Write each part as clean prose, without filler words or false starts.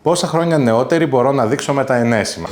Πόσα χρόνια νεότερη μπορώ να δείξω με τα ενέσιμα?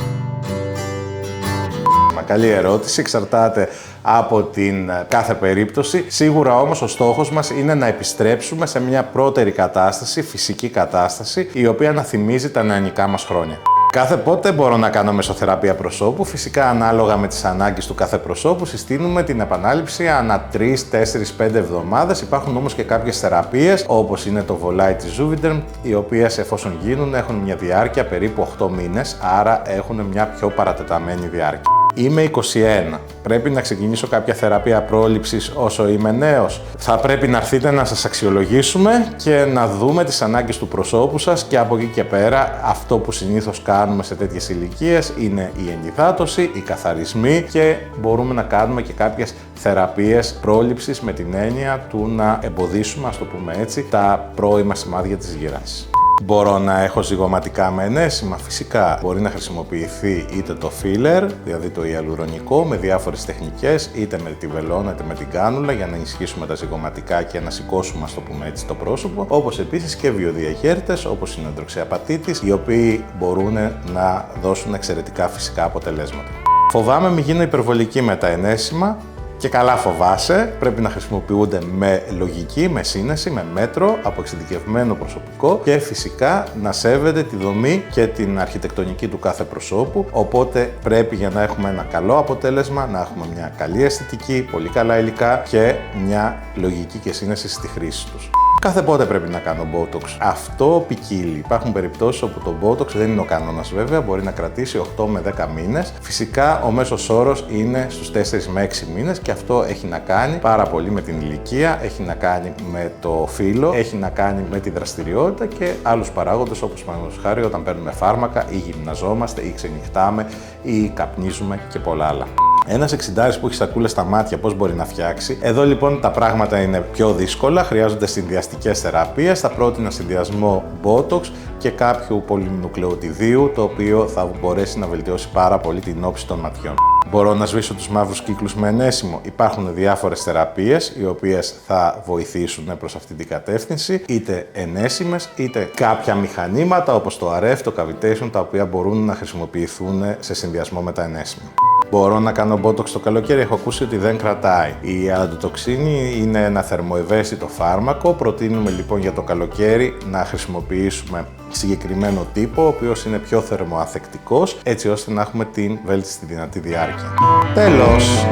Καλή ερώτηση, εξαρτάται από την κάθε περίπτωση. Σίγουρα όμως ο στόχος μας είναι να επιστρέψουμε σε μια πρώτερη κατάσταση, φυσική κατάσταση, η οποία να θυμίζει τα νεανικά μας χρόνια. Κάθε πότε μπορώ να κάνω μεσοθεραπεία προσώπου. Φυσικά, ανάλογα με τις ανάγκες του κάθε προσώπου, συστήνουμε την επανάληψη ανά 3, 4, 5 εβδομάδες. Υπάρχουν όμως και κάποιες θεραπείες, όπως είναι το Volite της Juvederm, οι οποίες, εφόσον γίνουν, έχουν μια διάρκεια περίπου 8 μήνες, άρα έχουν μια πιο παρατεταμένη διάρκεια. Είμαι 21. Πρέπει να ξεκινήσω κάποια θεραπεία πρόληψης όσο είμαι νέος? Θα πρέπει να έρθετε να σας αξιολογήσουμε και να δούμε τις ανάγκες του προσώπου σας, και από εκεί και πέρα αυτό που συνήθως κάνουμε σε τέτοιες ηλικίες είναι η ενυδάτωση, οι καθαρισμοί, και μπορούμε να κάνουμε και κάποιες θεραπείες πρόληψης με την έννοια του να εμποδίσουμε, ας το πούμε έτσι, τα πρώιμα σημάδια της γύρανσης. Μπορώ να έχω ζυγωματικά με ενέσιμα? Φυσικά. Μπορεί να χρησιμοποιηθεί είτε το filler, δηλαδή το ιαλουρονικό, με διάφορες τεχνικές, είτε με τη βελόνα είτε με την κάνουλα, για να ενισχύσουμε τα ζυγωματικά και να σηκώσουμε, ας το πούμε έτσι, το πρόσωπο. Όπως επίσης και βιοδιαχέρτες, όπως είναι ο εντροξιαπατίτης, οι οποίοι μπορούν να δώσουν εξαιρετικά φυσικά αποτελέσματα. Φοβάμαι μη γίνω υπερβολική με τα ενέσιμα. Και καλά φοβάσαι, πρέπει να χρησιμοποιούνται με λογική, με σύνεση, με μέτρο, από εξειδικευμένο προσωπικό, και φυσικά να σέβεται τη δομή και την αρχιτεκτονική του κάθε προσώπου. Οπότε πρέπει, για να έχουμε ένα καλό αποτέλεσμα, να έχουμε μια καλή αισθητική, πολύ καλά υλικά και μια λογική και σύνεση στη χρήση τους. Κάθε πότε πρέπει να κάνω Botox? Αυτό ποικίλει. Υπάρχουν περιπτώσεις όπου το Botox δεν είναι ο κανόνας, βέβαια, μπορεί να κρατήσει 8 με 10 μήνες. Φυσικά ο μέσος όρος είναι στους 4 με 6 μήνες, και αυτό έχει να κάνει πάρα πολύ με την ηλικία, έχει να κάνει με το φύλο, έχει να κάνει με τη δραστηριότητα και άλλους παράγοντες, όπως παραδείγματος χάρη όταν παίρνουμε φάρμακα ή γυμναζόμαστε ή ξενυχτάμε ή καπνίζουμε και πολλά άλλα. Ένας 60 που έχει σακούλες στα μάτια, πώς μπορεί να φτιάξει? Εδώ λοιπόν τα πράγματα είναι πιο δύσκολα, χρειάζονται συνδυαστικές θεραπείες. Θα πρότεινα συνδυασμό Botox και κάποιου πολυνουκλεοτιδίου, το οποίο θα μπορέσει να βελτιώσει πάρα πολύ την όψη των ματιών. Μπορώ να σβήσω τους μαύρους κύκλους με ενέσιμο? Υπάρχουν διάφορες θεραπείες οι οποίες θα βοηθήσουν προς αυτή την κατεύθυνση, είτε ενέσιμες είτε κάποια μηχανήματα όπως το RF, το Cavitation, τα οποία μπορούν να χρησιμοποιηθούν σε συνδυασμό με τα ενέσιμα. Μπορώ να κάνω Botox το καλοκαίρι? Έχω ακούσει ότι δεν κρατάει. Η αλαντοτοξίνη είναι ένα θερμοευαίσθητο φάρμακο. Προτείνουμε λοιπόν για το καλοκαίρι να χρησιμοποιήσουμε συγκεκριμένο τύπο, ο οποίος είναι πιο θερμοαθεκτικός, έτσι ώστε να έχουμε την βέλτιστη δυνατή διάρκεια. Τέλος!